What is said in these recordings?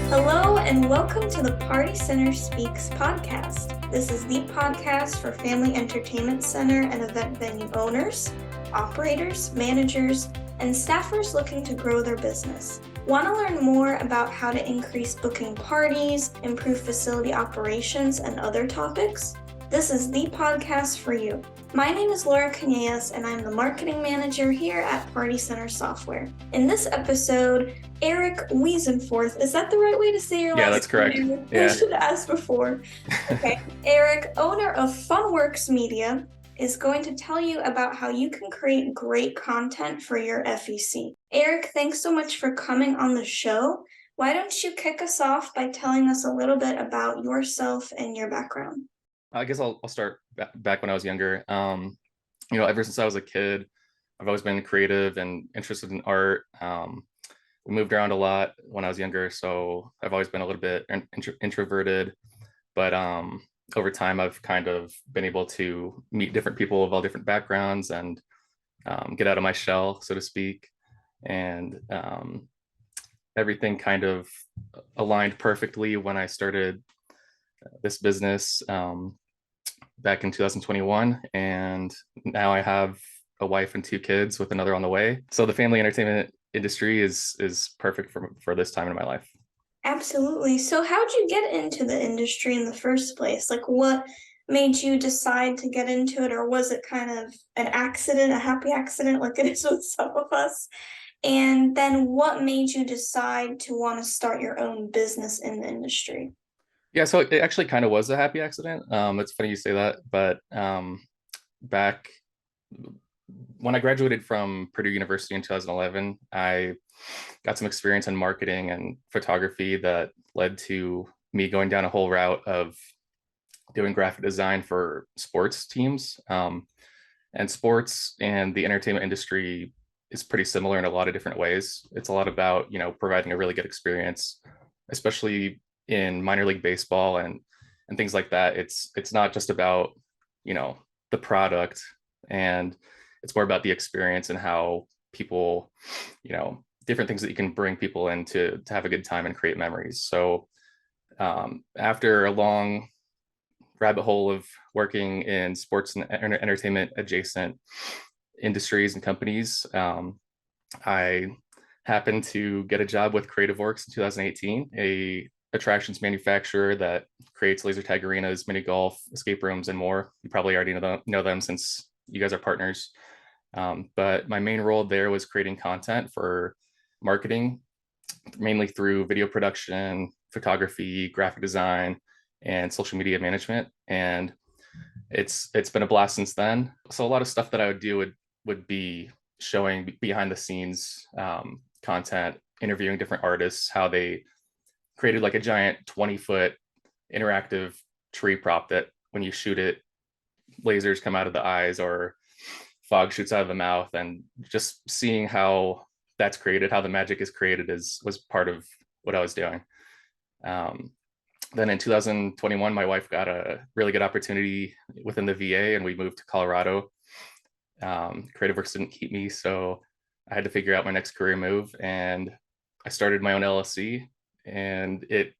Hello and welcome to the Party Center Speaks podcast. This is the podcast for family entertainment center and event venue owners, operators, managers, and staffers looking to grow their business. Want to learn more about how to increase booking parties, improve facility operations, and other topics? This is the podcast for you. My name is Laura Canellas, and I'm the marketing manager here at Party Center Software. In this episode, Erik Weasenforth, is that the right way to say your last name? Yeah, that's correct. I should have asked before. Okay. Erik, owner of Funworks Media, is going to tell you about how you can create great content for your FEC. Erik, thanks so much for coming on the show. Why don't you kick us off by telling us a little bit about yourself and your background? I guess I'll start back when I was younger. Ever since I was a kid, I've always been creative and interested in art. We moved around a lot when I was younger, so I've always been a little bit introverted. But over time, I've kind of been able to meet different people of all different backgrounds and get out of my shell, so to speak. And everything kind of aligned perfectly when I started this business back in 2021, and now I have a wife and 2 kids with another on the way. So the family entertainment industry is perfect for this time in my life. Absolutely. So how'd you get into the industry in the first place? Like, what made you decide to get into it, or was it kind of an accident, a happy accident like it is with some of us? And then what made you decide to want to start your own business in the industry? Yeah, so it actually kind of was a happy accident. It's funny you say that, but back when I graduated from Purdue University in 2011, I got some experience in marketing and photography that led to me going down a whole route of doing graphic design for sports teams. And sports and the entertainment industry is pretty similar in a lot of different ways. It's a lot about, providing a really good experience, especially in minor league baseball and things like that. It's not just about, the product, and it's more about the experience and how people, different things that you can bring people in to have a good time and create memories. So after a long rabbit hole of working in sports and entertainment adjacent industries and companies, I happened to get a job with CreativeWorks in 2018, a attractions manufacturer that creates laser tag arenas, mini golf, escape rooms, and more. You probably already know them since you guys are partners. But my main role there was creating content for marketing, mainly through video production, photography, graphic design, and social media management. And it's been a blast since then. So a lot of stuff that I would do would be showing behind the scenes content, interviewing different artists, how they created like a giant 20-foot interactive tree prop that when you shoot it, lasers come out of the eyes or fog shoots out of the mouth. And just seeing how that's created, how the magic is created was part of what I was doing. Then in 2021, my wife got a really good opportunity within the VA and we moved to Colorado. CreativeWorks didn't keep me, so I had to figure out my next career move, and I started my own LLC. And it,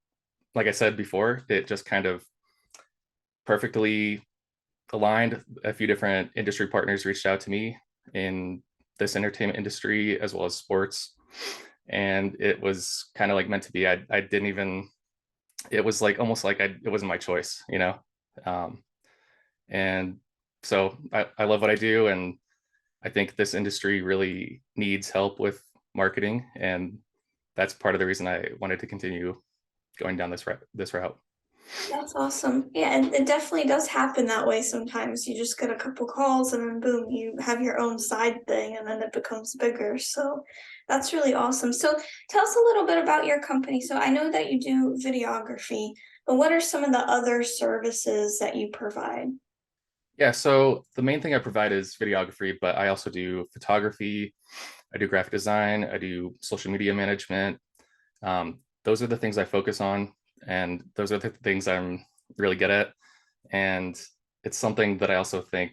like I said before, it just kind of perfectly aligned. A few different industry partners reached out to me in this entertainment industry as well as sports. And it was kind of like meant to be. I didn't even, it was like almost like it wasn't my choice, and so I love what I do. And I think this industry really needs help with marketing. And that's part of the reason I wanted to continue going down this route. That's awesome. Yeah, and it definitely does happen that way sometimes. You just get a couple calls and then boom, you have your own side thing and then it becomes bigger. So that's really awesome. So tell us a little bit about your company. So I know that you do videography, but what are some of the other services that you provide? Yeah, so the main thing I provide is videography, but I also do photography, I do graphic design, I do social media management. Those are the things I focus on, and those are the things I'm really good at. And it's something that I also think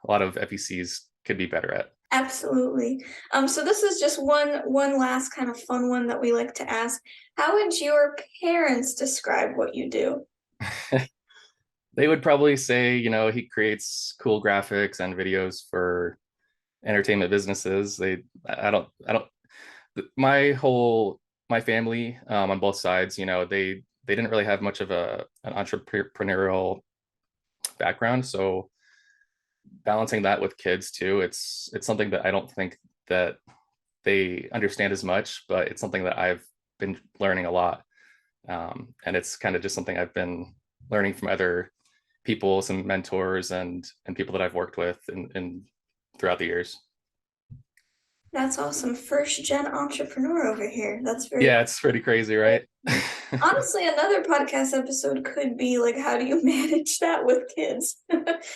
a lot of FECs could be better at. Absolutely. So this is just one last kind of fun one that we like to ask. How would your parents describe what you do? They would probably say, he creates cool graphics and videos for entertainment businesses. I don't, my family, on both sides, they didn't really have much of an entrepreneurial background. So balancing that with kids too, it's something that I don't think that they understand as much, but it's something that I've been learning a lot. And it's kind of just something I've been learning from other people, some mentors and people that I've worked with in throughout the years. That's awesome. First gen entrepreneur over here. That's very Yeah, cool. it's pretty crazy, right? Honestly, another podcast episode could be like, how do you manage that with kids?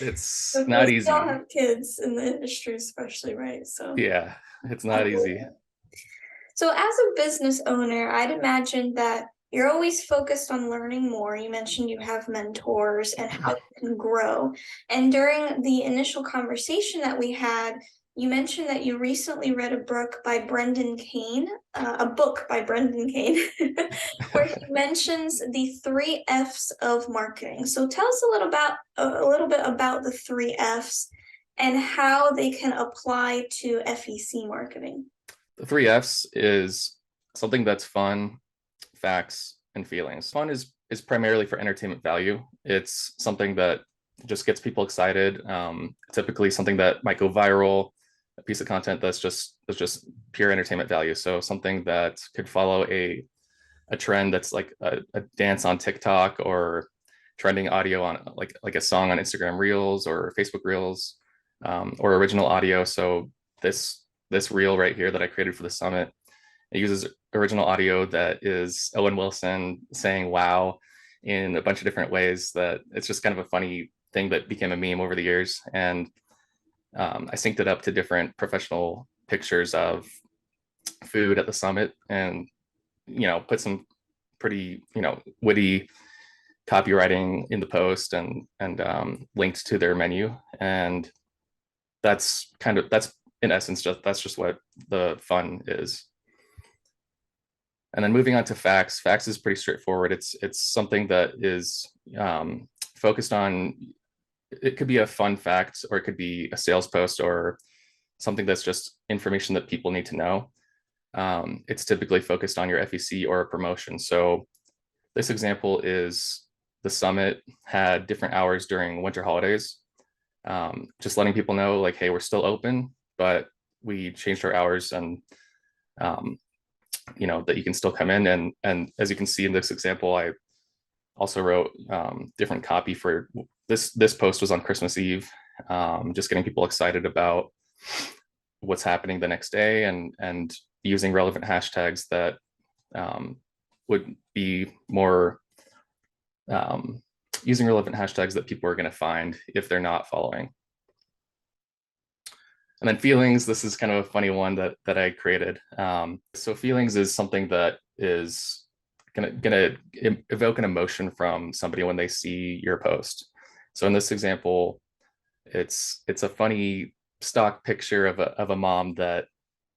It's Because not we all easy. have kids in the industry, especially, right? So Yeah, it's I not believe easy. it. So as a business owner, I'd imagine that you're always focused on learning more. You mentioned you have mentors and how you can grow. And during the initial conversation that we had, you mentioned that you recently read a book by Brendan Kane, where he mentions the three F's of marketing. So tell us a little bit about the three F's and how they can apply to FEC marketing. The three F's is something that's fun, facts, and feelings. Fun is primarily for entertainment value. It's something that just gets people excited. Typically, something that might go viral, a piece of content that's just pure entertainment value. So something that could follow a trend that's like a dance on TikTok or trending audio on like a song on Instagram Reels or Facebook Reels, or original audio. So this reel right here that I created for the summit, it uses original audio that is Owen Wilson saying "wow" in a bunch of different ways. That it's just kind of a funny thing that became a meme over the years, and I synced it up to different professional pictures of food at the summit, and put some pretty witty copywriting in the post and linked to their menu, and that's in essence that's just what the fun is. And then moving on to facts, facts is pretty straightforward. It's something that is focused on, it could be a fun fact or it could be a sales post or something that's just information that people need to know. It's typically focused on your FEC or a promotion. So this example is the summit had different hours during winter holidays, just letting people know like, hey, we're still open, but we changed our hours, and um, that you can still come in. And as you can see in this example, I also wrote different copy for this post was on Christmas Eve, just getting people excited about what's happening the next day, and using relevant hashtags that would be more using relevant hashtags that people are going to find if they're not following. And then feelings, this is kind of a funny one that I created. So feelings is something that is gonna evoke an emotion from somebody when they see your post. So in this example, it's a funny stock picture of a mom that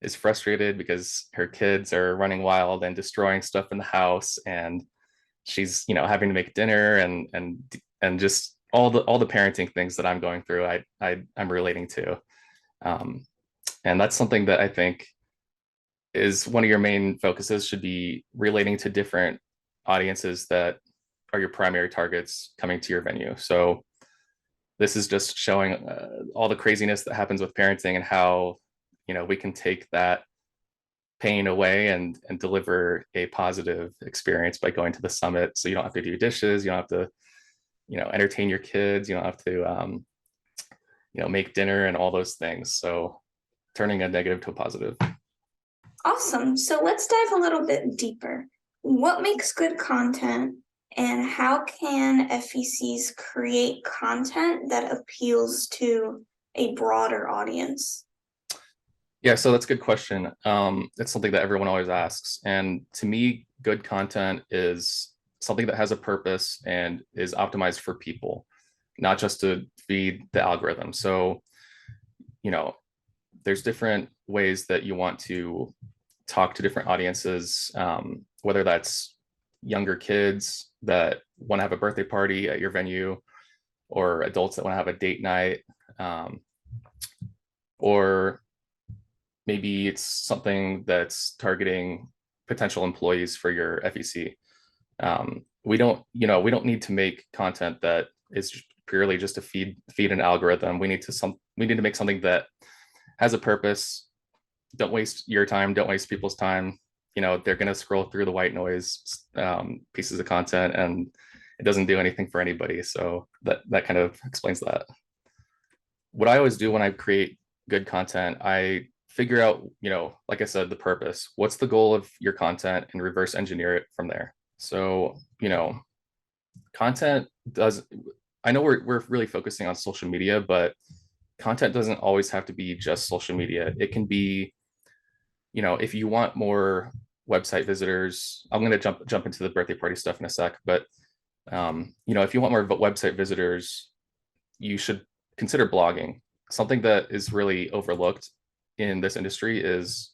is frustrated because her kids are running wild and destroying stuff in the house, and she's having to make dinner and just all the parenting things that I'm going through. I'm relating to. And that's something that I think is one of your main focuses, should be relating to different audiences that are your primary targets coming to your venue. So this is just showing all the craziness that happens with parenting and how we can take that pain away and deliver a positive experience by going to the summit. So you don't have to do dishes, you don't have to entertain your kids, you don't have to make dinner and all those things. So turning a negative to a positive. Awesome. So let's dive a little bit deeper. What makes good content, and how can FECs create content that appeals to a broader audience? Yeah, so that's a good question. It's something that everyone always asks. And to me, good content is something that has a purpose and is optimized for people, not just to feed the algorithm. So, you know, there's different ways that you want to talk to different audiences, whether that's younger kids that want to have a birthday party at your venue, or adults that want to have a date night, or maybe it's something that's targeting potential employees for your FEC. We don't need to make content that is purely just to feed an algorithm. We need to make something that has a purpose. Don't waste your time. Don't waste people's time. They're going to scroll through the white noise pieces of content, and it doesn't do anything for anybody. So that kind of explains that. What I always do when I create good content, I figure out, like I said, the purpose. What's the goal of your content, and reverse engineer it from there. So, content does, I know we're really focusing on social media, but content doesn't always have to be just social media. It can be, if you want more website visitors, I'm going to jump into the birthday party stuff in a sec, but if you want more website visitors, you should consider blogging. Something that is really overlooked in this industry is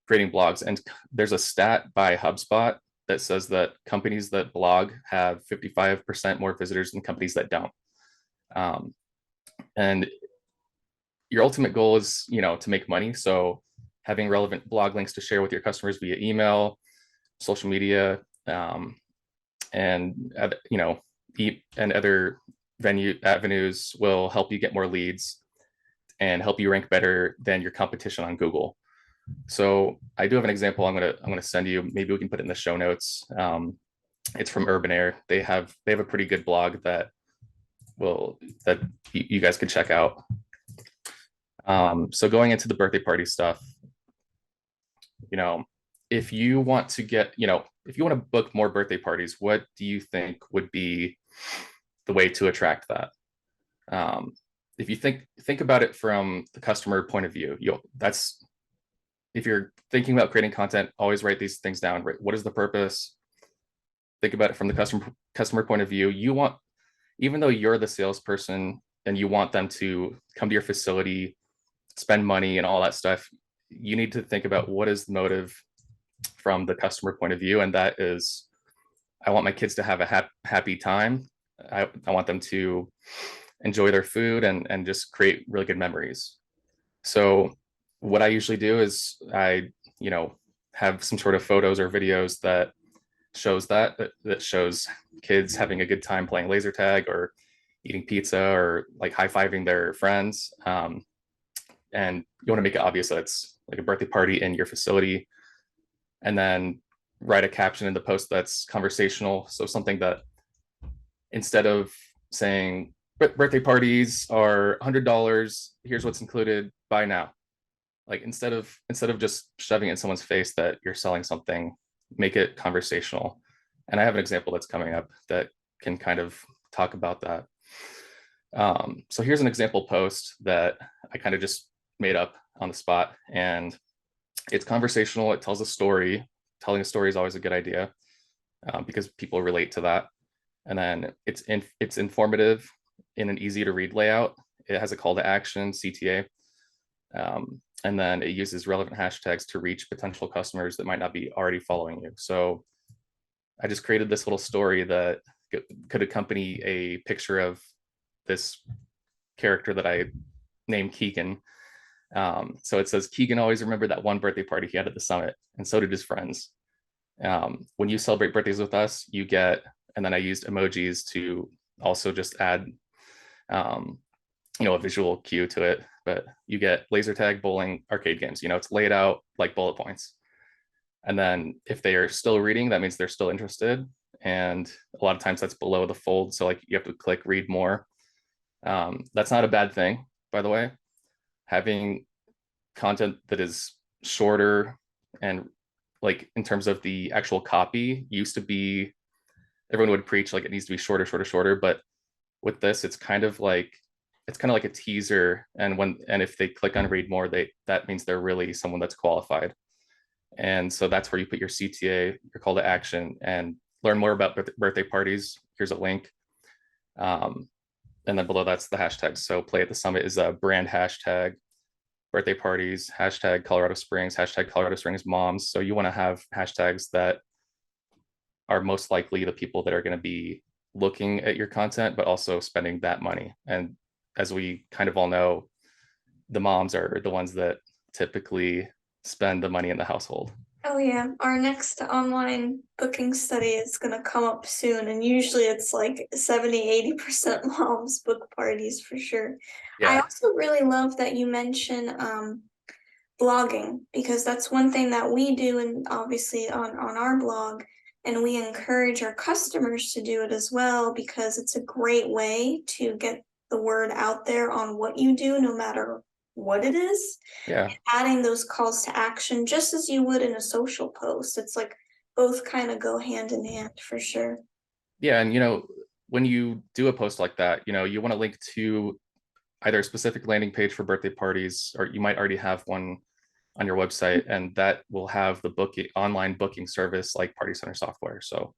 creating blogs. And there's a stat by HubSpot that says that companies that blog have 55% more visitors than companies that don't. And your ultimate goal is, to make money. So having relevant blog links to share with your customers via email, social media, and other avenues will help you get more leads and help you rank better than your competition on Google. So I do have an example I'm gonna send you. Maybe we can put it in the show notes. It's from Urban Air. They have a pretty good blog that you guys could check out. So going into the birthday party stuff, if you want to book more birthday parties, what do you think would be the way to attract that? If you think about it from the customer point of view, if you're thinking about creating content, always write these things down. Right? What is the purpose? Think about it from the customer point of view. Even though you're the salesperson and you want them to come to your facility, spend money and all that stuff, you need to think about what is the motive from the customer point of view. And that is, I want my kids to have a happy time. I want them to enjoy their food and just create really good memories. So what I usually do is I, have some sort of photos or videos that shows kids having a good time playing laser tag or eating pizza or like high-fiving their friends. And you want to make it obvious that it's like a birthday party in your facility, and then write a caption in the post that's conversational. So something that, instead of saying birthday parties are $100, here's what's included, buy now. Like instead of just shoving it in someone's face that you're selling something, make it conversational. And I have an example that's coming up that can kind of talk about that. So here's an example post that I kind of just made up on the spot, and it's conversational. It tells a story. Telling a story is always a good idea because people relate to that. And then it's informative in an easy to read layout. It has a call to action, CTA. And then it uses relevant hashtags to reach potential customers that might not be already following you. So I just created this little story that could accompany a picture of this character that I named Keegan. So it says, Keegan always remembered that one birthday party he had at the summit, and so did his friends. When you celebrate birthdays with us, you get, and then I used emojis to also just add a visual cue to it, but you get laser tag, bowling, arcade games. It's laid out like bullet points. And then if they are still reading, that means they're still interested. And a lot of times that's below the fold. So like you have to click read more. That's not a bad thing, by the way. Having content that is shorter and like in terms of the actual copy used to be, everyone would preach like it needs to be shorter, shorter, shorter. But with this, it's kind of like a teaser. And if they click on read more, that means they're really someone that's qualified. And so that's where you put your CTA, your call to action, and learn more about birthday parties. Here's a link. And then below that's the hashtag. So play at the summit is a brand hashtag. birthday parties, hashtag Colorado Springs, hashtag Colorado Springs moms. So you want to have hashtags that are most likely the people that are going to be looking at your content, but also spending that money. And as we kind of all know, the moms are the ones that typically spend the money in the household. Oh yeah, our next online booking study is gonna come up soon, and usually it's like 70-80% moms book parties for sure. I Yeah. also really love that you mention blogging, because that's one thing that we do, and obviously on our blog, and we encourage our customers to do it as well, because it's a great way to get the word out there on what you do, no matter what it is. Yeah. Adding those calls to action just as you would in a social post. It's like both kind of go hand in hand for sure. Yeah. And, when you do a post like that, you want to link to either a specific landing page for birthday parties, or you might already have one on your website, and that will have the online booking service like Party Center software. So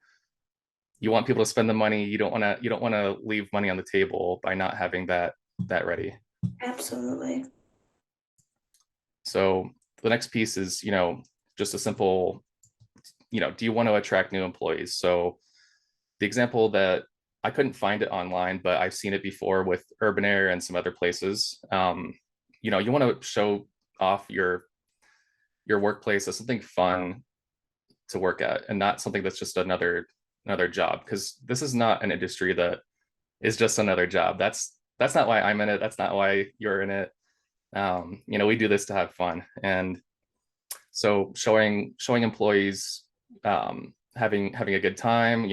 you want people to spend the money. You don't want to leave money on the table by not having that ready. Absolutely. So the next piece is, just a simple, do you want to attract new employees? So the example that I couldn't find it online, but I've seen it before with Urban Air and some other places. You want to show off your workplace as something fun to work at, and not something that's just another job, because this is not an industry that is just another job. That's not why I'm in it. That's not why you're in it. We do this to have fun. And so showing employees, having a good time,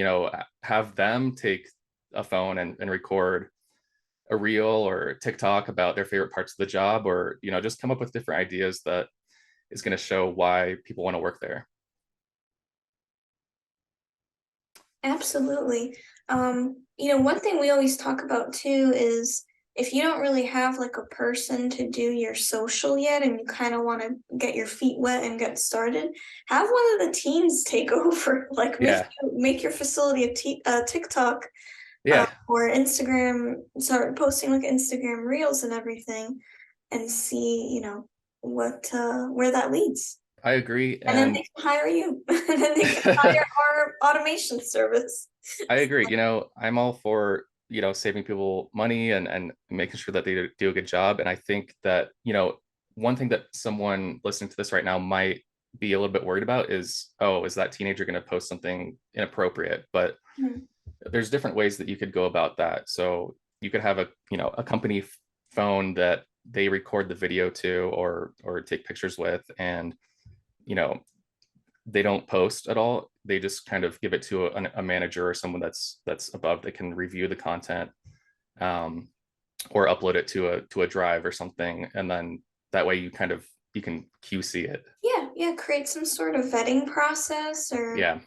have them take a phone and record a reel or TikTok about their favorite parts of the job, or just come up with different ideas that is going to show why people want to work there. Absolutely. One thing we always talk about too is if you don't really have like a person to do your social yet and you kind of want to get your feet wet and get started, have one of the teens take over. Like Yeah. make your facility a TikTok Yeah, or Instagram, start posting like Instagram reels and everything, and see, what where that leads. I agree. And then And they can hire you. And then they can hire our automation service. I agree. I'm all for, saving people money and making sure that they do a good job. And I think that, one thing that someone listening to this right now might be a little bit worried about is, oh, is that teenager going to post something inappropriate? But Hmm. there's different ways that you could go about that. So you could have a company phone that they record the video to, or take pictures with, and, you know, they don't post at all. They just kind of give it to a manager or someone that's above that can review the content, um, or upload it to a drive or something, and then that way you can QC it. Yeah, create some sort of vetting process, or Yeah.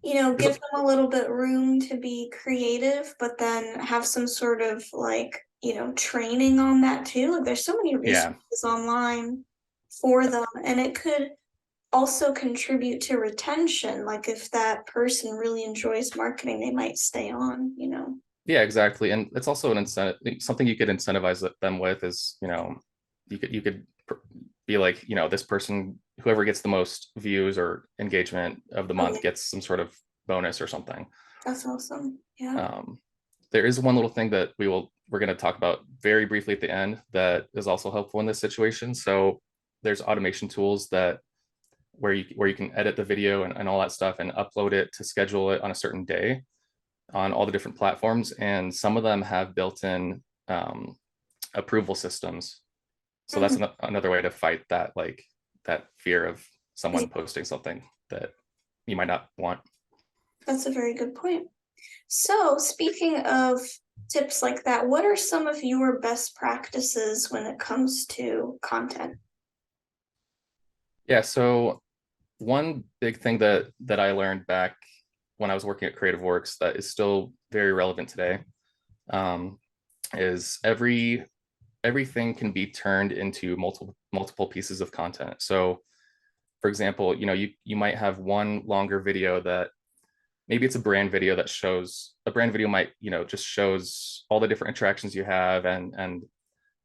give them a little bit room to be creative, but then have some sort of like, training on that too. Like there's so many Yeah. resources online for them, and it could also contribute to retention. Like if that person really enjoys marketing, they might stay on. Yeah, exactly. And it's also an incentive, something you could incentivize them with is, you could be like, this person, whoever gets the most views or engagement of the Oh, month yeah, gets some sort of bonus or something. that's awesome. Yeah. Um, there is one little thing that we're going to talk about very briefly at the end that is also helpful in this situation. So there's automation tools that where you can edit the video and all that stuff and upload it to schedule it on a certain day on all the different platforms. And some of them have built-in approval systems. So that's Mhm. another way to fight that fear of Yeah, someone posting something that you might not want. that's a very good point. So, speaking of tips like that, what are some of your best practices when it comes to content? Yeah. So one big thing that I learned back when I was working at Creative Works that is still very relevant today, um, is everything can be turned into multiple pieces of content. So for example, you might have one longer video that maybe it's a brand video that shows a brand video might, just shows all the different interactions you have, and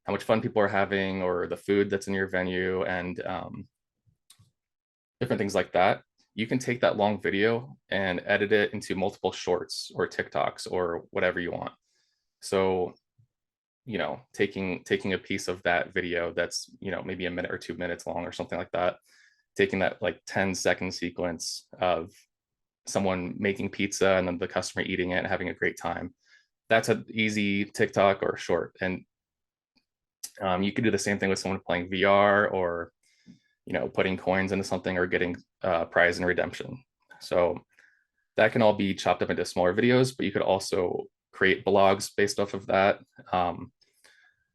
how much fun people are having, or the food that's in your venue, and different things like that. You can take that long video and edit it into multiple shorts or TikToks or whatever you want. So, taking a piece of that video that's, maybe a minute or 2 minutes long or something like that, taking that like 10-second sequence of someone making pizza and then the customer eating it and having a great time. That's an easy TikTok or short. And you could do the same thing with someone playing VR, or putting coins into something, or getting prize and redemption. So that can all be chopped up into smaller videos, but you could also create blogs based off of that.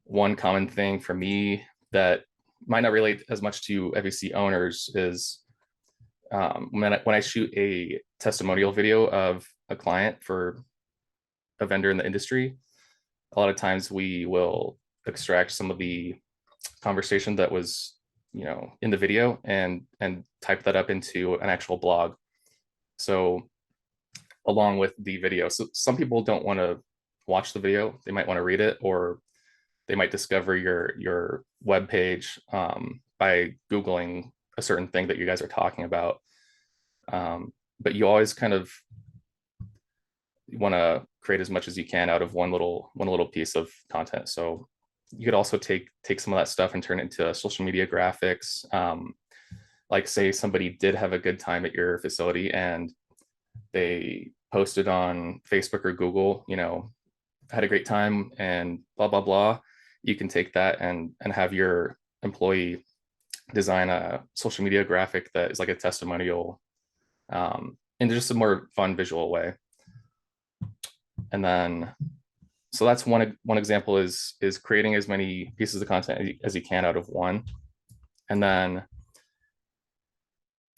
One common thing for me that might not relate as much to FEC owners is when I shoot a testimonial video of a client for a vendor in the industry, a lot of times we will extract some of the conversation that was, in the video, and type that up into an actual blog. So along with the video, so some people don't want to watch the video, they might want to read it, or they might discover your web page by Googling a certain thing that you guys are talking about. But you always kind of want to create as much as you can out of one little piece of content. So you could also take some of that stuff and turn it into social media graphics. Like, say somebody did have a good time at your facility and they posted on Facebook or Google, had a great time and blah blah blah. You can take that and have your employee design a social media graphic that is like a testimonial, in just a more fun visual way. And then, so that's one example, is creating as many pieces of content as you can out of one, and then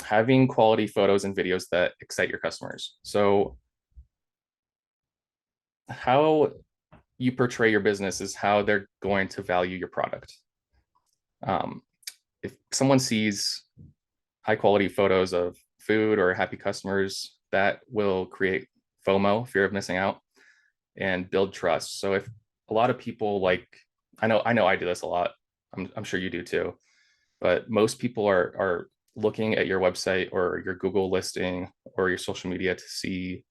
having quality photos and videos that excite your customers. So how you portray your business is how they're going to value your product. If someone sees high quality photos of food or happy customers, that will create FOMO, fear of missing out, and build trust. So if a lot of people, like, I know I do this a lot, I'm sure you do too, but most people are looking at your website or your Google listing or your social media to see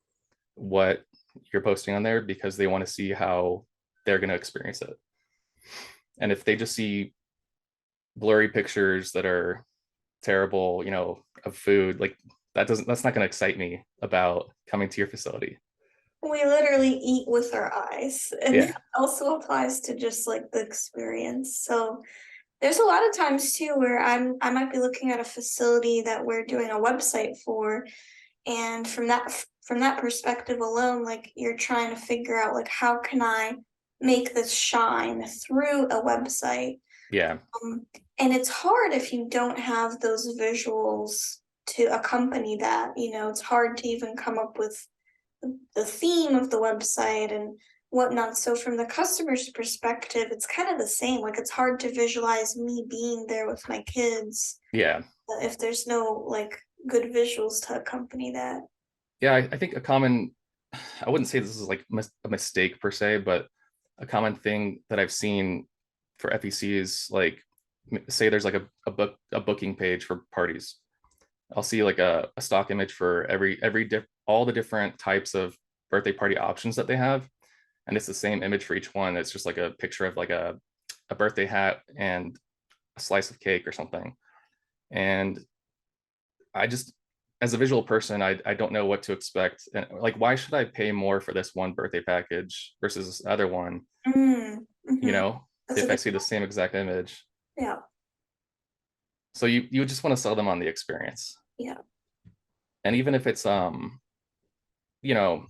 what you're posting on there, because they want to see how they're going to experience it. And if they just see blurry pictures that are terrible, of food, like, that's not going to excite me about coming to your facility. We literally eat with our eyes, and Yeah. that also applies to just like the experience. So there's a lot of times too where I might be looking at a facility that we're doing a website for, and from that perspective alone, like, you're trying to figure out, like, how can I make this shine through a website. Yeah. And it's hard if you don't have those visuals to accompany that. It's hard to even come up with the theme of the website and whatnot. So from the customer's perspective, it's kind of the same. Like, it's hard to visualize me being there with my kids Yeah. if there's no like good visuals to accompany that. Yeah. I think I wouldn't say this is like a mistake per se, but a common thing that I've seen for FEC is, like, say there's like a booking page for parties. I'll see like a stock image for all the different types of birthday party options that they have, and it's the same image for each one. It's just like a picture of like a birthday hat and a slice of cake or something. And I just, as a visual person, I don't know what to expect. And, like, why should I pay more for this one birthday package versus this other one? Mm-hmm. That's a If I good. see the same exact image. Yeah. So you just want to sell them on the experience. Yeah. And even if it's you know,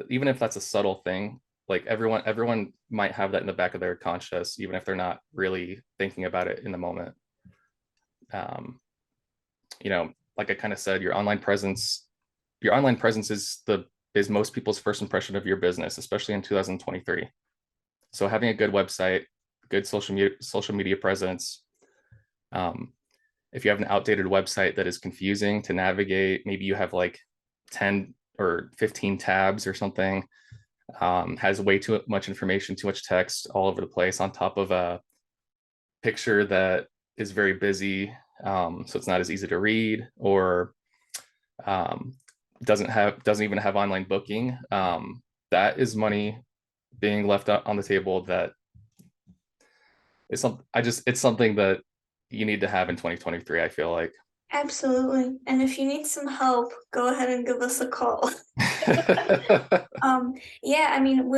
even if that's a subtle thing, like, everyone might have that in the back of their conscious, even if they're not really thinking about it in the moment. Um, like I kind of said, your online presence is most people's first impression of your business, especially in 2023. So having a good website, good social media presence. If you have an outdated website that is confusing to navigate, maybe you have like 10 or 15 tabs or something, has way too much information, too much text all over the place on top of a picture that is very busy, so it's not as easy to read, or um, doesn't even have online booking. That is money being left out on the table. That is some I just it's something that you need to have in 2023, I feel like. Absolutely. And if you need some help, go ahead and give us a call. Yeah, I mean,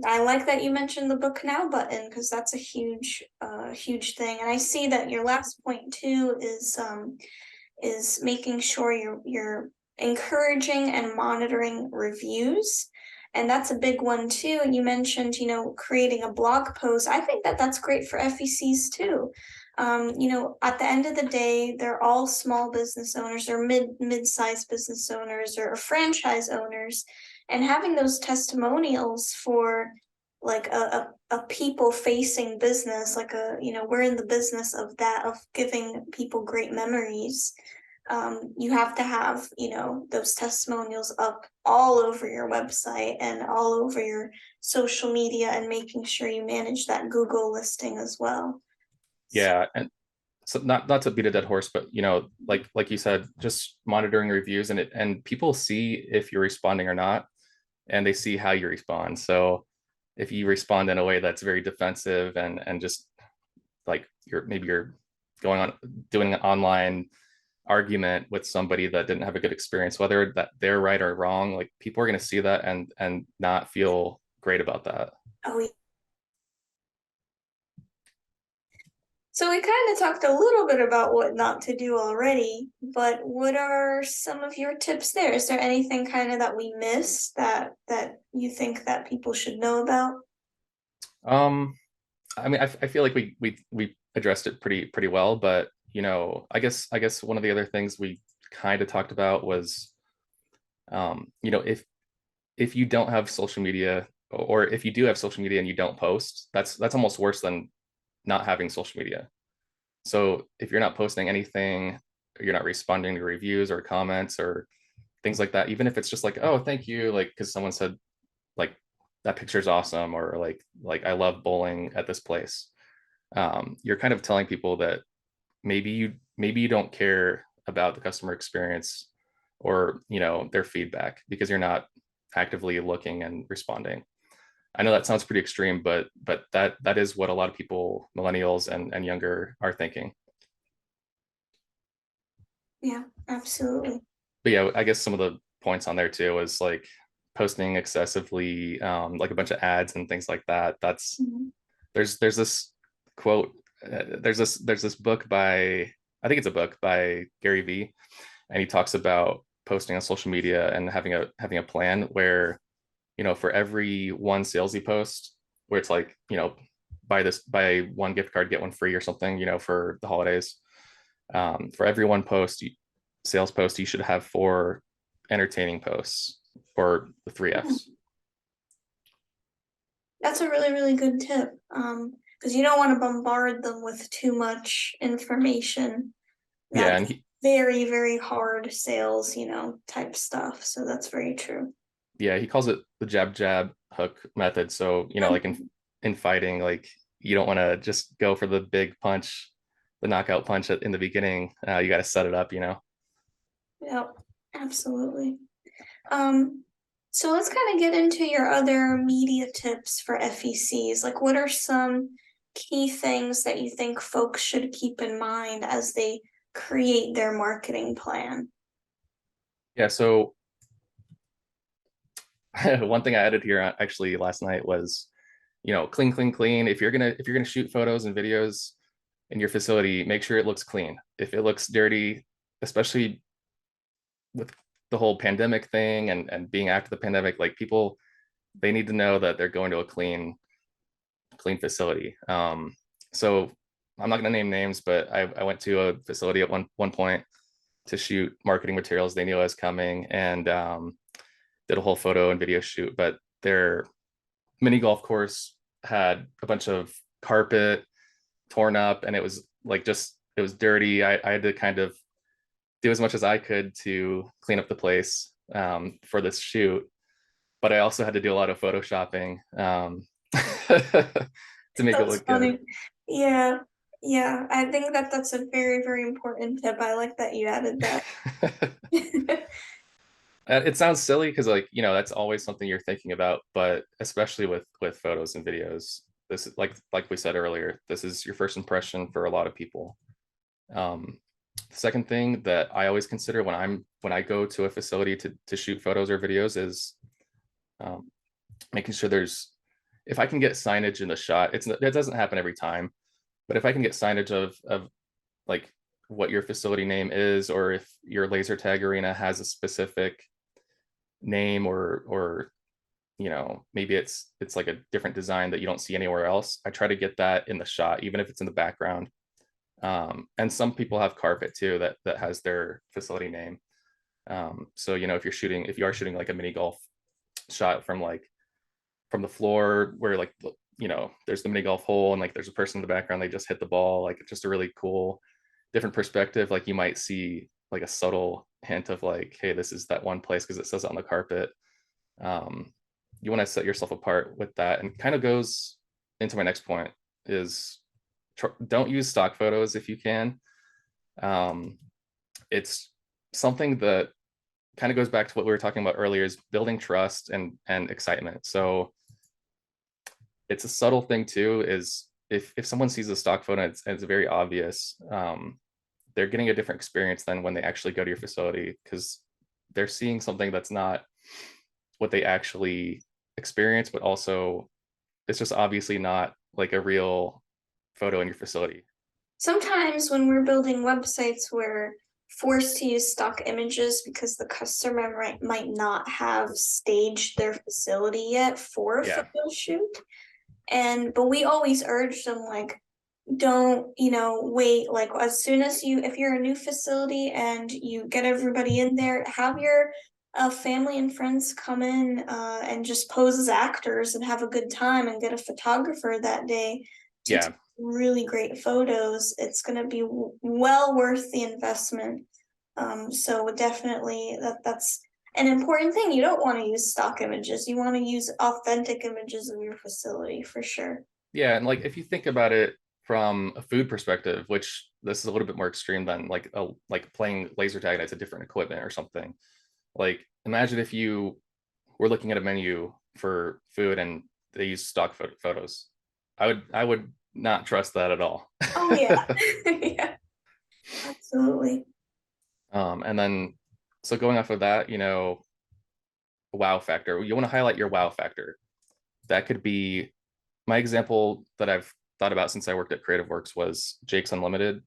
I like that you mentioned the book now button because that's a huge thing. And I see that your last point too is making sure you're encouraging and monitoring reviews. And that's a big one too. And you mentioned, creating a blog post. I think that that's great for FECs too. At the end of the day, they're all small business owners or mid-sized business owners or franchise owners, and having those testimonials for like a people facing business, like we're in the business of that, of giving people great memories. You have to have, those testimonials up all over your website and all over your social media, and making sure you manage that Google listing as well. So, Yeah, and so not to beat a dead horse, but like you said, just monitoring reviews, and people see if you're responding or not, and they see how you respond. So if you respond in a way that's very defensive, and just like you're going on doing an online argument with somebody that didn't have a good experience, whether that they're right or wrong, like people are going to see that and not feel great about that. oh, so we kind of talked a little bit about what not to do already, but what are some of your tips there? Is there anything kind of that we missed that you think that people should know about? um I mean, I feel like we addressed it pretty well, but I guess one of the other things we kind of talked about was, if you don't have social media, or if you do have social media and you don't post, that's almost worse than not having social media. So if you're not posting anything, you're not responding to reviews or comments or things like that, even if it's just like, oh, thank you, like because someone said like that picture's awesome, or like I love bowling at this place. You're kind of telling people that maybe you don't care about the customer experience, or their feedback, because you're not actively looking and responding. I know that sounds pretty extreme, but that is what a lot of people, millennials and younger, are thinking. Yeah, absolutely. But yeah, I guess some of the points on there too is like posting excessively, like a bunch of ads and things like that. That's Mhm. there's this quote, there's this book by, I think it's a book by Gary Vee, and he talks about posting on social media and having a plan where, for every one salesy post, where it's like, buy one gift card, get one free or something, for the holidays. For every one sales post, you should have four entertaining posts, or the three Hmm. F's. That's a really, really good tip. Because you don't want to bombard them with too much information. Yeah, That's and very, very hard sales, type stuff. So that's very true. he calls it the jab jab hook method. So, like in fighting, like you don't want to just go for the big punch, the knockout punch in the beginning. You got to set it up. Yep, absolutely. Um, so let's kind of get into your other media tips for FECs. Like, what are some key things that you think folks should keep in mind as they create their marketing plan? Yeah. So one thing I added here actually last night was, clean, clean, clean. If you're gonna shoot photos and videos in your facility, make sure it looks clean. If it looks dirty, especially with the whole pandemic thing, and being after the pandemic, like people, they need to know that they're going to a clean facility. So I'm not going to name names, but I went to a facility at one point to shoot marketing materials. They knew I was coming, and did a whole photo and video shoot. But their mini golf course had a bunch of carpet torn up, and it was like, just it was dirty. I had to kind of do as much as I could to clean up the place, for this shoot. but I also had to do a lot of photoshopping to make it That's look good. funny. Yeah. Yeah. I think that that's a very, very important tip. I like that you added that. It sounds silly because, like, that's always something you're thinking about, but especially with photos and videos, this is like we said earlier, this is your first impression for a lot of people. The second thing that I always consider when I go to a facility to shoot photos or videos is um, making sure if I can get signage in the shot. It doesn't happen every time, but if I can get signage of like what your facility name is, or if your laser tag arena has a specific name, or maybe it's like a different design that you don't see anywhere else, I try to get that in the shot, even if it's in the background. And some people have carpet too that has their facility name. So if you are shooting like a mini golf shot from the floor, where like there's the mini golf hole and like there's a person in the background, they just hit the ball, like it's just a really cool different perspective. Like you might see like a subtle hint of like, hey, this is that one place because it says it on the carpet. um, you want to set yourself apart with that, and kind of goes into my next point is don't use stock photos if you can. um, it's something that kind of goes back to what we were talking about earlier, is building trust and excitement. So it's a subtle thing too, is if someone sees a stock photo and it's very obvious, they're getting a different experience than when they actually go to your facility, because they're seeing something that's not what they actually experience, but also it's just obviously not like a real photo in your facility. Sometimes when we're building websites, we're forced to use stock images because the customer might not have staged their facility yet for a Yeah, photo shoot. But we always urge them, like, don't, wait. Like, as soon as if you're a new facility and you get everybody in there, have your family and friends come in and just pose as actors and have a good time, and get a photographer that day to take yeah, really great photos. It's going to be well worth the investment. So definitely that's an important thing. You don't want to use stock images. You want to use authentic images of your facility for sure. yeah. And like if you think about it from a food perspective, which this is a little bit more extreme than like playing laser tag, that's a different equipment or something. Like imagine if you were looking at a menu for food and they use stock photos. I would not trust that at all. Oh yeah. Yeah, absolutely. And then, so going off of that, wow factor, you want to highlight your wow factor. That could be, my example that I've thought about since I worked at Creative Works was Jake's Unlimited.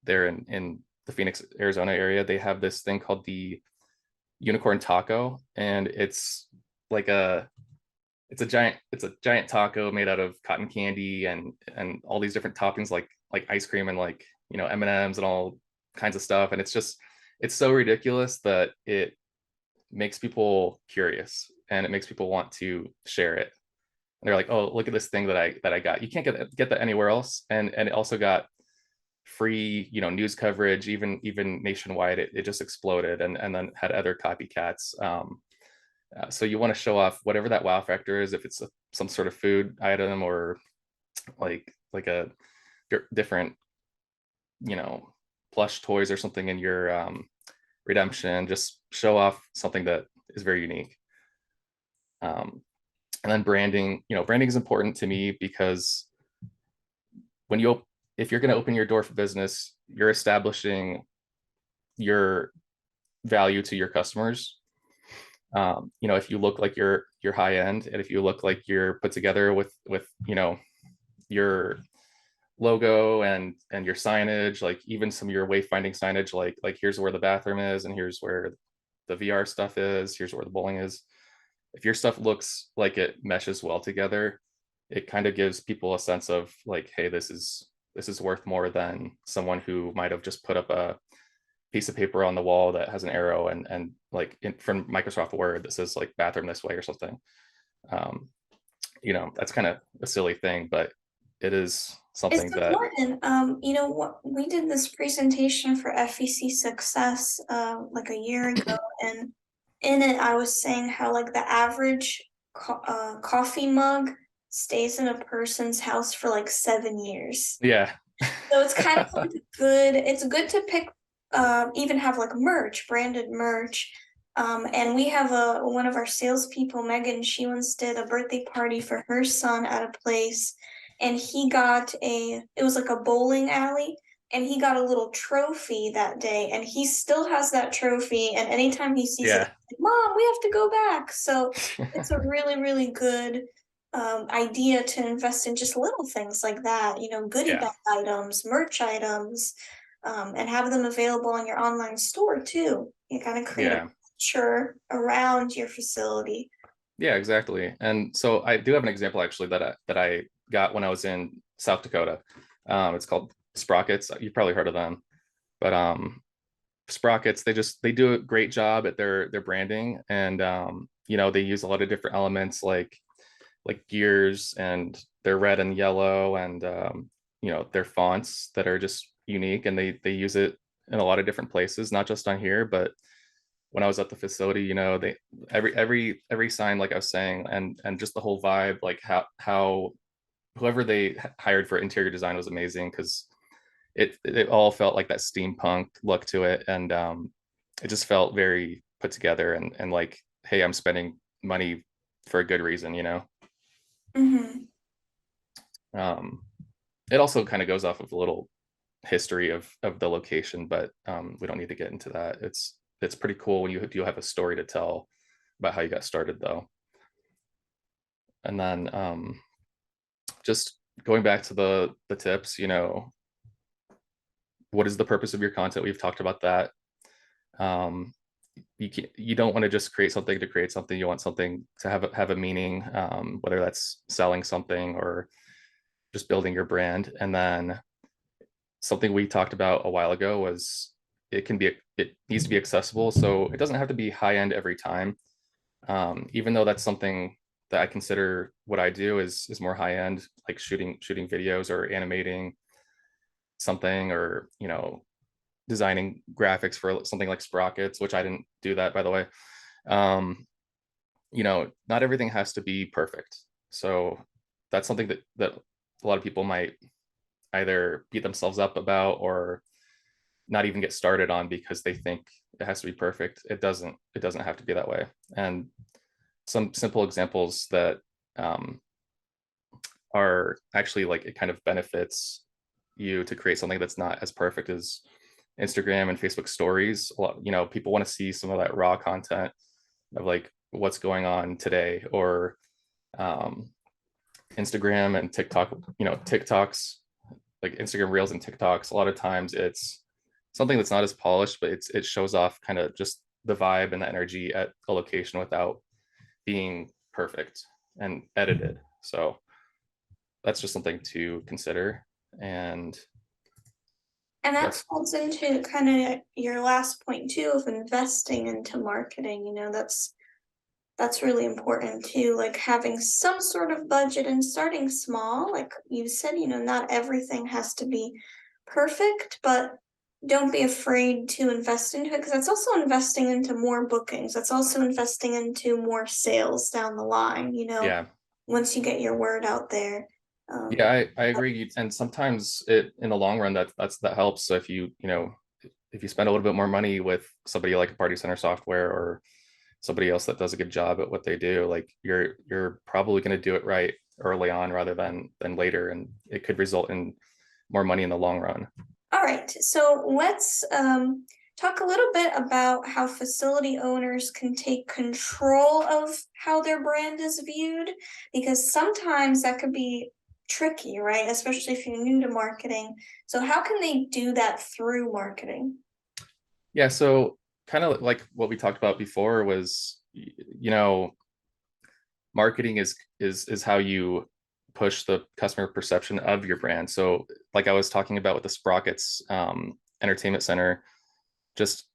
They're in the Phoenix, Arizona area. They have this thing called the unicorn taco, and like a it's a giant taco made out of cotton candy and all these different toppings, like ice cream and like M&Ms and all kinds of stuff. And it's so ridiculous that it makes people curious, and it makes people want to share it. And they're like, oh, look at this thing that I got. You can't get that anywhere else. And it also got free news coverage, even nationwide. It just exploded, and then had other copycats. So you want to show off whatever that wow factor is, if it's some sort of food item, or like a different plush toys or something in your redemption. Just show off something that is very unique. And then branding is important to me, because when if you're going to open your door for business, you're establishing your value to your customers. If you look like you're high end, and if you look like you're put together with your logo and your signage, like even some of your wayfinding signage, like here's where the bathroom is, and here's where the VR stuff is, here's where the bowling is. If your stuff looks like it meshes well together, it kind of gives people a sense of like, hey, this is worth more than someone who might have just put up a piece of paper on the wall that has an arrow and like from Microsoft Word that says like bathroom this way or something. um, that's kind of a silly thing, but it is It's something that, important. What we did this presentation for FEC success like a year ago, and in it, I was saying how like the average coffee mug stays in a person's house for like 7 years. Yeah. So it's kind of like it's good to pick, even have like merch, branded merch. And we have one of our salespeople, Megan, she once did a birthday party for her son at a place, and he got it was like a bowling alley, and he got a little trophy that day, and he still has that trophy, and anytime he sees it, Yeah. like, Mom, we have to go back. So it's a really, really good idea to invest in just little things like that, goodie Yeah. bag items, merch items, and have them available on your online store too. You kind of create a Yeah. culture around your facility. Yeah, exactly. And so I do have an example actually that I got when I was in South Dakota. It's called Sprockets. You've probably heard of them, but Sprockets, they do a great job at their branding, and they use a lot of different elements like gears, and they're red and yellow, and their fonts that are just unique, and they use it in a lot of different places, not just on here, but when I was at the facility, they every sign, like I was saying, and just the whole vibe, like how whoever they hired for interior design was amazing, because it all felt like that steampunk look to it, and it just felt very put together, and like, hey, I'm spending money for a good reason. Mm-hmm. Um, it also kind of goes off of a little history of the location, but we don't need to get into that. It's pretty cool when you do have a story to tell about how you got started, though. And then just going back to the tips, what is the purpose of your content? We've talked about that. Um, you don't want to just create something to create something. You want something to have a meaning, whether that's selling something or just building your brand. And then something we talked about a while ago was it needs to be accessible, so it doesn't have to be high end every time. Even though that's something that I consider what I do is more high end, like shooting videos or animating something, or designing graphics for something like Sprockets, which I didn't do that, by the way. um Not everything has to be perfect, so that's something that a lot of people might either beat themselves up about, or not even get started on, because they think it has to be perfect. It doesn't have to be that way. And some simple examples that um, are actually, like, it kind of benefits you to create something that's not as perfect as Instagram and Facebook stories. A lot, people want to see some of that raw content of like what's going on today, or um, Instagram and TikTok, TikToks, like Instagram Reels and TikToks. A lot of times it's something that's not as polished, but it shows off kind of just the vibe and the energy at a location without being perfect and edited. So that's just something to consider. And And that that's falls into kind of your last point too of investing into marketing. That's really important too, like having some sort of budget and starting small. Like you said, not everything has to be perfect, but don't be afraid to invest into it, because that's also investing into more bookings. That's also investing into more sales down the line, yeah. once you get your word out there. Um, Yeah, I agree. And sometimes it in the long run that helps. So if you spend a little bit more money with somebody like a Party Center Software, or somebody else that does a good job at what they do, like you're probably going to do it right early on rather than later, and it could result in more money in the long run. All right, so let's talk a little bit about how facility owners can take control of how their brand is viewed, because sometimes that could be tricky, right? Especially if you're new to marketing. So, how can they do that through marketing? Yeah, so kind of like what we talked about before was, marketing is how you push the customer perception of your brand. So like I was talking about with the Sprockets entertainment center, just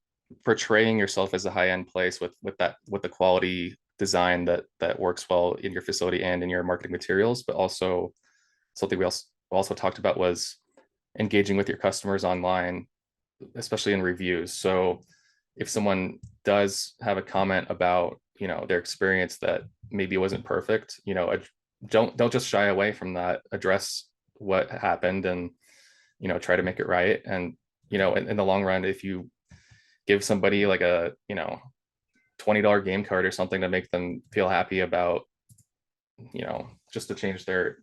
portraying yourself as a high-end place with the quality design that works well in your facility and in your marketing materials. But also something we also talked about was engaging with your customers online, especially in reviews. So if someone does have a comment about, their experience that maybe wasn't perfect, don't just shy away from that. Address what happened, and try to make it right. And in the long run, if you give somebody like a $20 game card or something to make them feel happy about, just to change their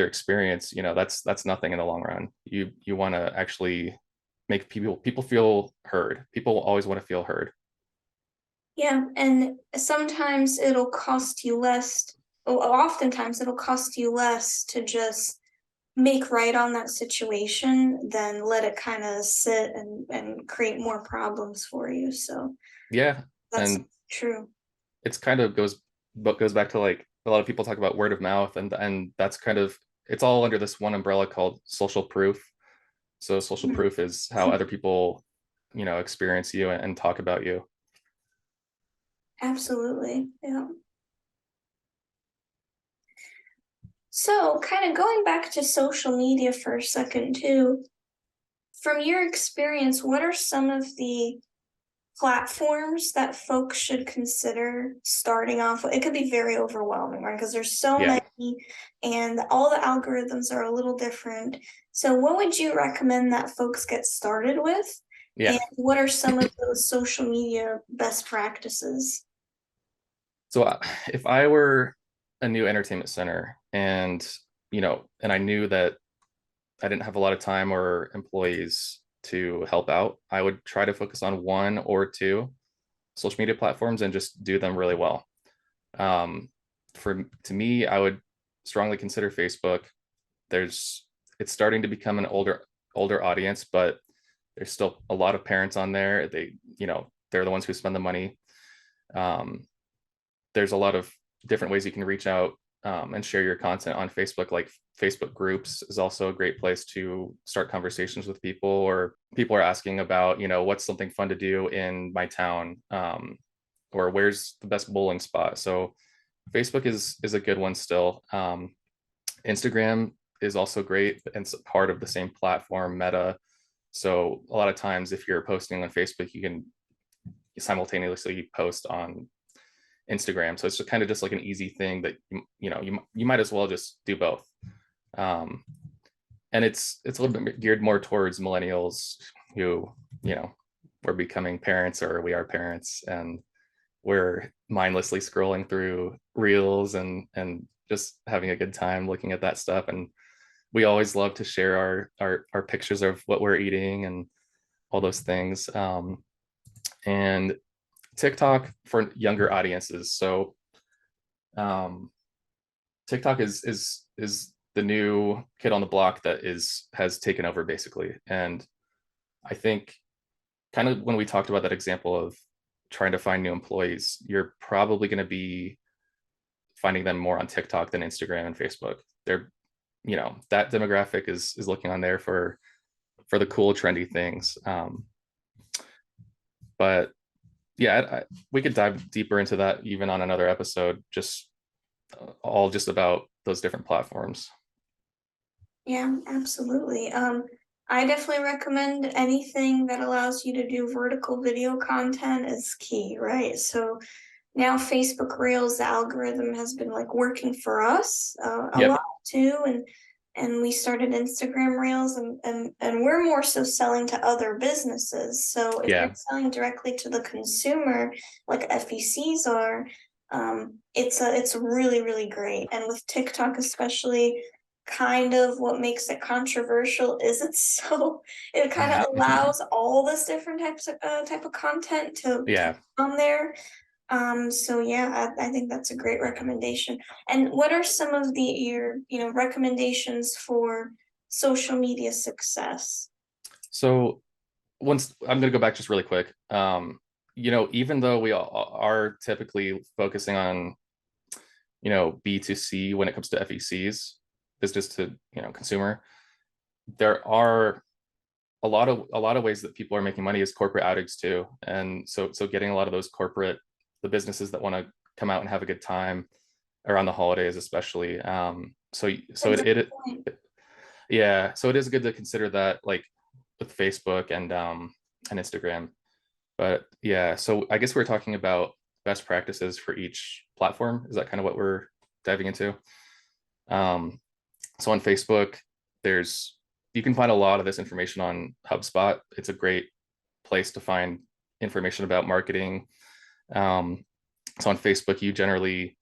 experience, that's nothing in the long run. You want to actually make people feel heard. People always want to feel heard. Yeah, and sometimes it'll cost you less. Oftentimes it'll cost you less to just make right on that situation than let it kind of sit and create more problems for you. So Yeah, that's and true. it's kind of goes back to, like, a lot of people talk about word of mouth, and that's kind of, it's all under this one umbrella called social proof. So social proof is how other people experience you and talk about you. Absolutely. Yeah. So, kind of going back to social media for a second, too, from your experience, what are some of the platforms that folks should consider starting off with? It could be very overwhelming, right? Because there's so Yeah, many and all the algorithms are a little different. So, what would you recommend that folks get started with? And yeah. what are some of those social media best practices? So if I were a new entertainment center, and I knew that I didn't have a lot of time or employees to help out, I would try to focus on one or two social media platforms and just do them really well. Um, to me, I would strongly consider Facebook. There's It's starting to become an older audience, but there's still a lot of parents on there. They're the ones who spend the money. Um, there's a lot of different ways you can reach out, and share your content on Facebook. Like, Facebook groups is also a great place to start conversations with people, or people are asking about, what's something fun to do in my town, or where's the best bowling spot. So Facebook is a good one still. Instagram is also great, and it's part of the same platform, Meta. So a lot of times, if you're posting on Facebook, you can simultaneously post on Instagram. So it's kind of just like an easy thing that you might as well just do both. Um, and it's a little bit geared more towards millennials who, we're becoming parents, or we are parents, and we're mindlessly scrolling through reels and just having a good time looking at that stuff. And we always love to share our pictures of what we're eating and all those things. And TikTok for younger audiences. So um, TikTok is the new kid on the block that has taken over, basically. And I think, kind of, when we talked about that example of trying to find new employees, you're probably going to be finding them more on TikTok than Instagram and Facebook. They're, that demographic is looking on there for the cool, trendy things. But yeah, we could dive deeper into that even on another episode, just all just about those different platforms. Yeah, absolutely. I definitely recommend anything that allows you to do vertical video content is key, right? So now Facebook Reels, the algorithm has been like working for us a Yep. lot too, and we started Instagram Reels, and we're more so selling to other businesses. So if you're Yeah. selling directly to the consumer, like FECs are, it's really really great. And with TikTok especially, kind of what makes it controversial is it's so it kind of allows all this different type of content to Yeah. be on there. So yeah, I think that's a great recommendation. And what are some of your recommendations for social media success? So, once I'm going to go back just really quick. Even though we are typically focusing on, B2C when it comes to FECs, business to, consumer, there are a lot of ways that people are making money is corporate outings too. And so getting a lot of those the businesses that want to come out and have a good time around the holidays, especially. So That's a it good point. yeah, so it is good to consider that, like, with Facebook and Instagram. But yeah, so I guess we're talking about best practices for each platform. Is that kind of what we're diving into? Um, so on Facebook, there's you can find a lot of this information on HubSpot. It's a great place to find information about marketing. Um, so on Facebook, you generally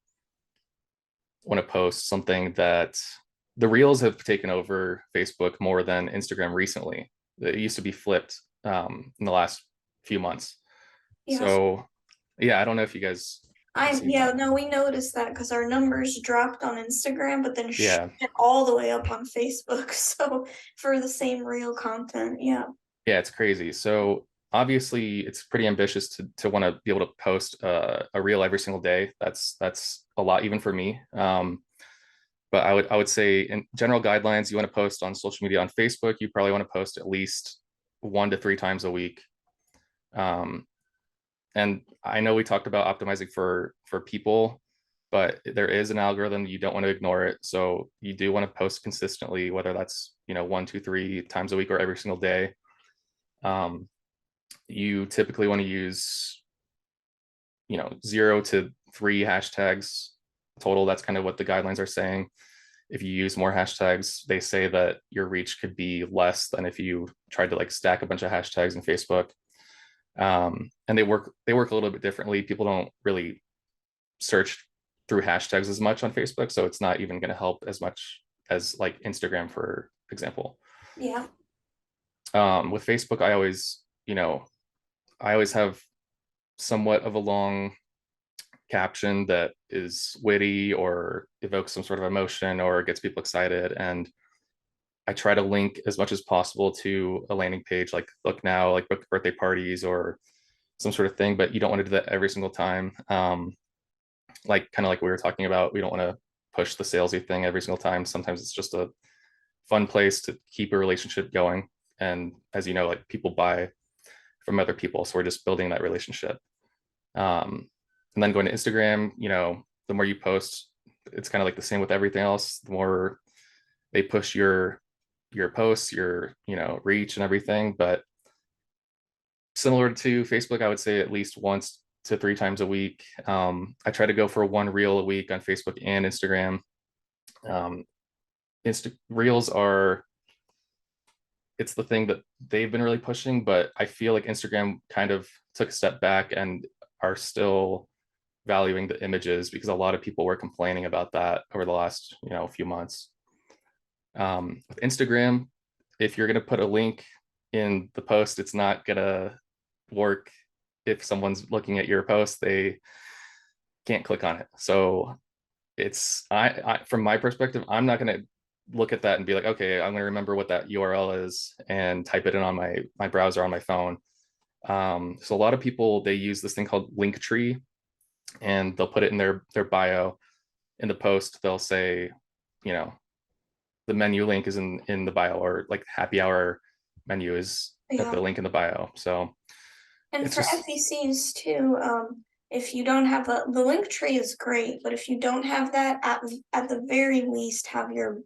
want to post something that the reels have taken over Facebook more than Instagram recently. It used to be flipped in the last few months. Yes. So yeah, I don't know if you guys have seen Yeah, that. no, we noticed that because our numbers dropped on Instagram, but then Yeah, shot all the way up on Facebook. So for the same real content, yeah. yeah, it's crazy. So obviously, it's pretty ambitious to want to be able to post a reel every single day. That's a lot even for me. But I would say in general guidelines, you want to post on social media on Facebook. You probably want to post at least 1 to 3 times a week. Um, and I know we talked about optimizing for people, but there is an algorithm. You don't want to ignore it. So you do want to post consistently, whether that's 1, 2, 3 times a week or every single day. Um, you typically want to use 0 to 3 hashtags total. That's kind of what the guidelines are saying. If you use more hashtags, they say that your reach could be less than if you tried to like stack a bunch of hashtags in Facebook. And they work a little bit differently. People don't really search through hashtags as much on Facebook, so it's not even going to help as much as like Instagram, for example. Yeah. With Facebook, I always have somewhat of a long caption that is witty or evokes some sort of emotion or gets people excited, and I try to link as much as possible to a landing page like Look Now, like book birthday parties or some sort of thing, but you don't want to do that every single time. Like kind of like we were talking about, we don't want to push the salesy thing every single time. Sometimes it's just a fun place to keep a relationship going. And as you know, like people buy from other people. So we're just building that relationship. And then going to Instagram, the more you post, it's kind of like the same with everything else. The more they push your posts, your reach and everything. But similar to Facebook, I would say at least 1 to 3 times a week. I try to go for one reel a week on Facebook and Instagram. Um, Reels are it's the thing that they've been really pushing, but I feel like Instagram kind of took a step back and are still valuing the images because a lot of people were complaining about that over the last few months. With Instagram, if you're going to put a link in the post, it's not going to work. If someone's looking at your post, they can't click on it. So I from my perspective, I'm not going to look at that and be like, okay, I'm going to remember what that URL is and type it in on my browser on my phone. So a lot of people, they use this thing called Linktree, and they'll put it in their bio. In the post, they'll say, you know, the menu link is in the bio, or like happy hour menu is at Yeah. the link in the bio. So And it's for just FECs too, if you don't have the link tree is great, but if you don't have that, at the very least have your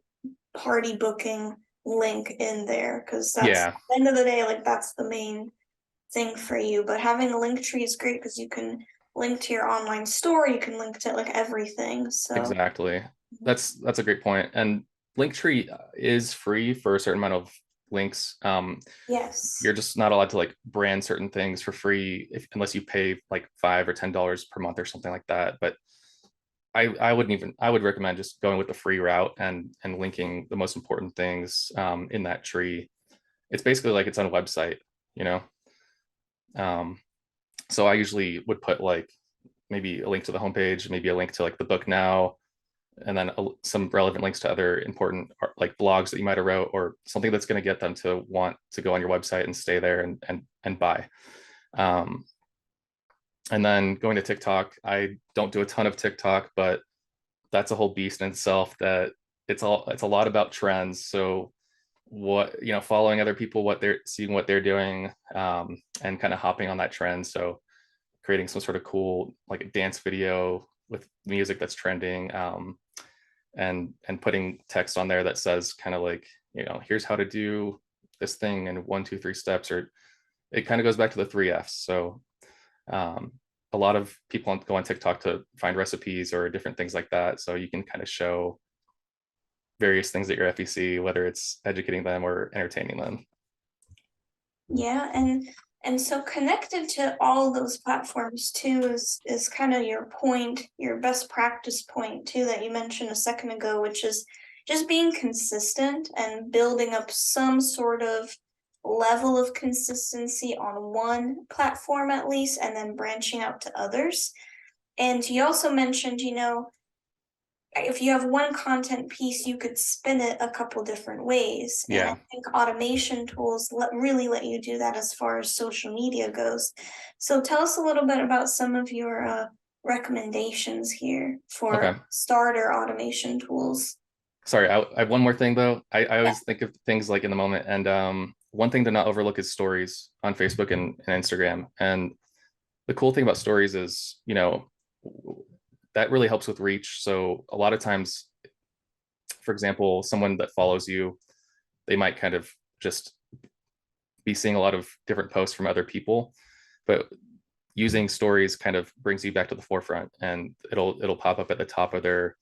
party booking link in there, because that's at yeah, the end of the day, like that's the main thing for you. But having a link tree is great because you can link to your online store, you can link to like everything. So exactly. That's a great point. And Linktree is free for a certain amount of links. yes. You're just not allowed to like brand certain things for free unless you pay like $5 or $10 per month or something like that. But I would recommend just going with the free route and linking the most important things in that tree. It's basically like its own website, you know. Um, so I usually would put like maybe a link to the homepage, maybe a link to like the book now, and then some relevant links to other important like blogs that you might have wrote, or something that's going to get them to want to go on your website and stay there and buy. Um, and then going to TikTok, I don't do a ton of TikTok, but that's a whole beast in itself. That it's a lot about trends. So following other people, what they're seeing, what they're doing, and kind of hopping on that trend. So creating some sort of cool like a dance video with music that's trending, and putting text on there that says kind of like, here's how to do this thing in 1, 2, 3 steps, or it kind of goes back to the 3 F's. So a lot of people go on TikTok to find recipes or different things like that. So you can kind of show various things at your FEC, whether it's educating them or entertaining them. Yeah, and so connected to all those platforms too is kind of your point, your best practice point too that you mentioned a second ago, which is just being consistent and building up some sort of level of consistency on one platform at least, and then branching out to others. And you also mentioned, if you have one content piece, you could spin it a couple different ways. And I Yeah. think automation tools really let you do that as far as social media goes. So tell us a little bit about some of your recommendations here for Okay. starter automation tools. Sorry, I have one more thing though. I Yeah. always think of things like in the moment. And one thing to not overlook is stories on Facebook and Instagram. And the cool thing about stories is, that really helps with reach. So a lot of times, for example, someone that follows you, they might kind of just be seeing a lot of different posts from other people, but using stories kind of brings you back to the forefront, and it'll pop up at the top of their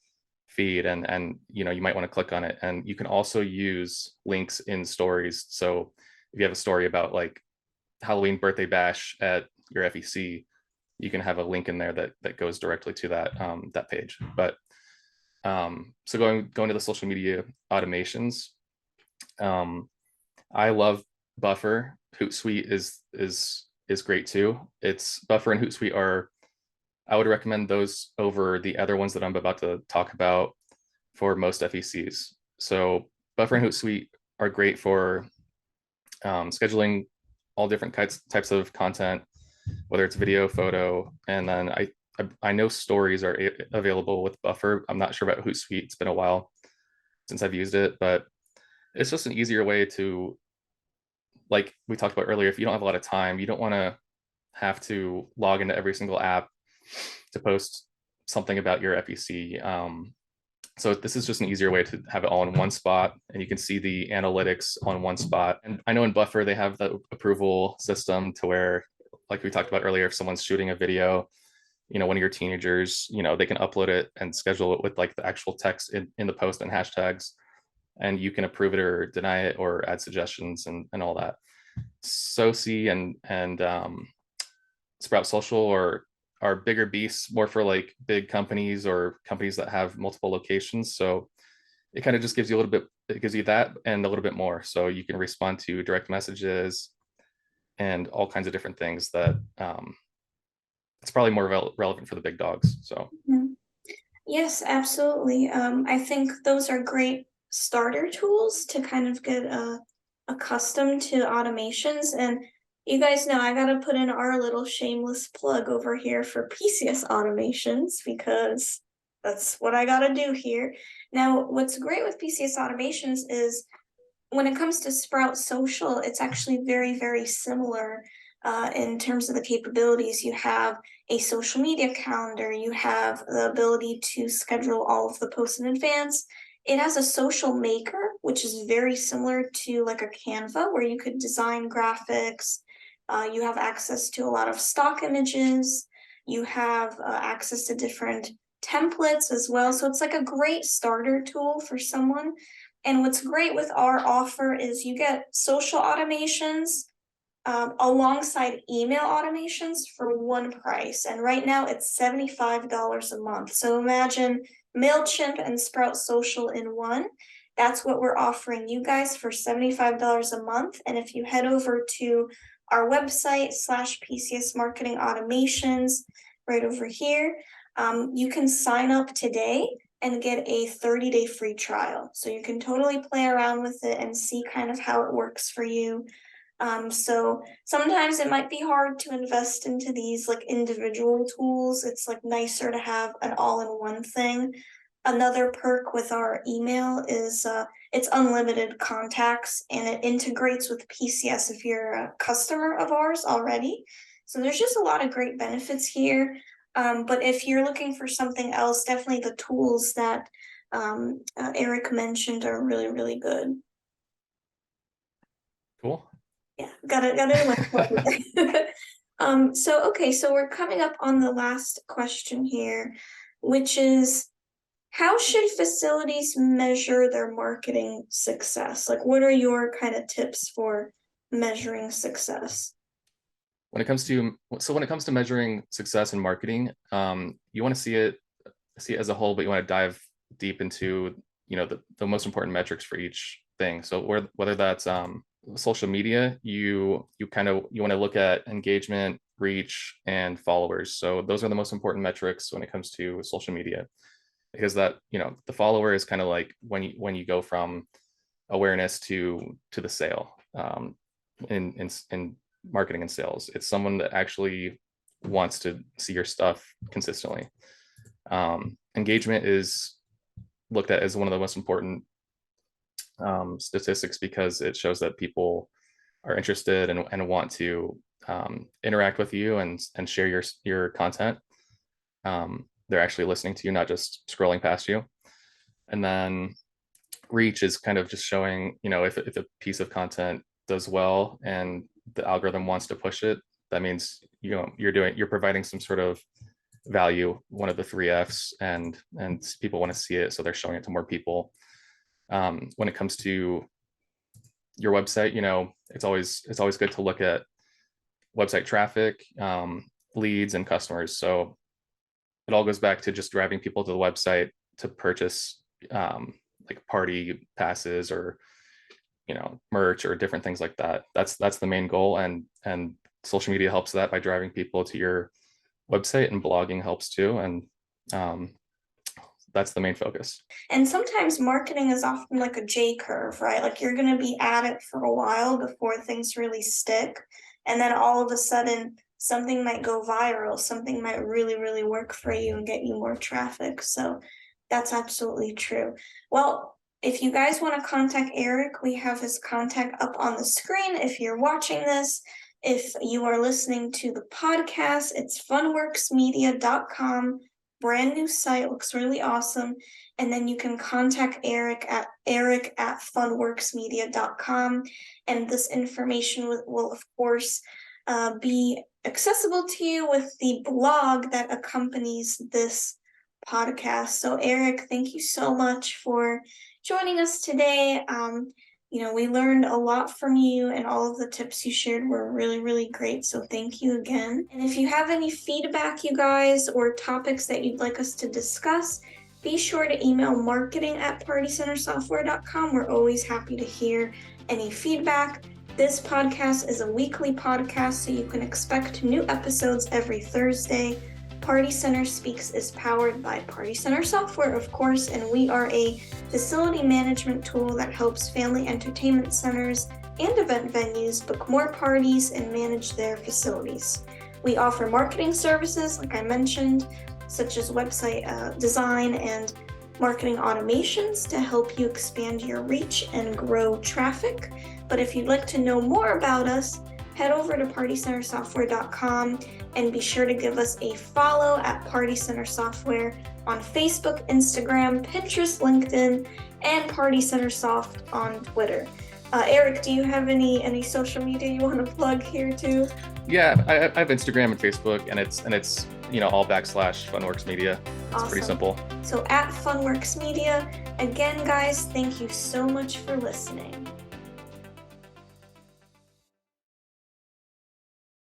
feed, and you might want to click on it. And you can also use links in stories. So if you have a story about like Halloween birthday bash at your FEC, you can have a link in there that goes directly to that page. But so going to the social media automations, I love Buffer. Hootsuite is great too. It's Buffer and Hootsuite are, I would recommend those over the other ones that I'm about to talk about for most FECs. So Buffer and Hootsuite are great for scheduling all different types of content, whether it's video, photo, and then I know stories are available with Buffer. I'm not sure about Hootsuite. It's been a while since I've used it, but it's just an easier way to, like we talked about earlier, if you don't have a lot of time, you don't want to have to log into every single app to post something about your FEC. So this is just an easier way to have it all in one spot, and you can see the analytics on one spot. And I know in Buffer they have the approval system to where, like we talked about earlier, if someone's shooting a video, one of your teenagers, they can upload it and schedule it with like the actual text in the post and hashtags, and you can approve it or deny it or add suggestions and all that. Soci and Sprout Social are bigger beasts, more for like big companies or companies that have multiple locations. So it kind of just gives you a little bit, it gives you that and a little bit more. So you can respond to direct messages and all kinds of different things that it's probably more relevant for the big dogs. So Mhm. Yes, absolutely. I think those are great starter tools to kind of get accustomed to automations. And you guys know I gotta put in our little shameless plug over here for PCS automations because that's what I gotta do here. Now, what's great with PCS automations is when it comes to Sprout Social, it's actually very, very similar in terms of the capabilities. You have a social media calendar, you have the ability to schedule all of the posts in advance. It has a social maker, which is very similar to like a Canva, where you could design graphics. You have access to a lot of stock images. You have access to different templates as well. So it's like a great starter tool for someone. And what's great with our offer is you get social automations alongside email automations for one price. And right now it's $75 a month. So imagine MailChimp and Sprout Social in one. That's what we're offering you guys for $75 a month. And if you head over to our website /PCS Marketing Automations right over here, you can sign up today and get a 30-day free trial. So you can totally play around with it and see kind of how it works for you. So sometimes it might be hard to invest into these like individual tools. It's like nicer to have an all-in-one thing. Another perk with our email is it's unlimited contacts and it integrates with PCS if you're a customer of ours already. So there's just a lot of great benefits here. But if you're looking for something else, definitely the tools that Erik mentioned are really, really good. cool. Yeah, gotta so we're coming up on the last question here, which is, how should facilities measure their marketing success? Like, what are your kind of tips for measuring success? When it comes to measuring success in marketing, you want to see it as a whole, but you want to dive deep into the most important metrics for each thing. So whether that's social media, you want to look at engagement, reach, and followers. So those are the most important metrics when it comes to social media, because that the follower is kind of like when you go from awareness to the sale. In marketing and sales, it's someone that actually wants to see your stuff consistently. Engagement is looked at as one of the most important statistics, because it shows that people are interested and want to interact with you and share your content. They're actually listening to you, not just scrolling past you. And then reach is kind of just showing, if a piece of content does well and the algorithm wants to push it, that means you're providing some sort of value, one of the 3 F's, and people want to see it, so they're showing it to more people. When it comes to your website, it's always good to look at website traffic, leads, and customers. So it all goes back to just driving people to the website to purchase like party passes or merch or different things like that. That's the main goal, and social media helps that by driving people to your website, and blogging helps too, and that's the main focus. And sometimes marketing is often like a J curve, right? Like, you're going to be at it for a while before things really stick, and then all of a sudden something might go viral, something might really, really work for you and get you more traffic. So that's absolutely true. Well, if you guys want to contact Erik, we have his contact up on the screen if you're watching this. If you are listening to the podcast, it's funworksmedia.com. Brand new site, looks really awesome. And then you can contact Erik at funworksmedia.com. And this information will of course, be accessible to you with the blog that accompanies this podcast. So Erik, thank you so much for joining us today. We learned a lot from you, and all of the tips you shared were really, really great. So thank you again. And if you have any feedback, you guys, or topics that you'd like us to discuss, be sure to email marketing@partycentersoftware.com. We're always happy to hear any feedback. This podcast is a weekly podcast, so you can expect new episodes every Thursday. Party Center Speaks is powered by Party Center Software, of course, and we are a facility management tool that helps family entertainment centers and event venues book more parties and manage their facilities. We offer marketing services, like I mentioned, such as website design and marketing automations to help you expand your reach and grow traffic. But if you'd like to know more about us, head over to partycentersoftware.com and be sure to give us a follow at Party Center Software on Facebook, Instagram, Pinterest, LinkedIn, and Party Center Soft on Twitter. Erik, do you have any social media you want to plug here too? Yeah, I have Instagram and Facebook, and it's all / Funworks Media. It's awesome. Pretty simple. So at Funworks Media. Again, guys, thank you so much for listening.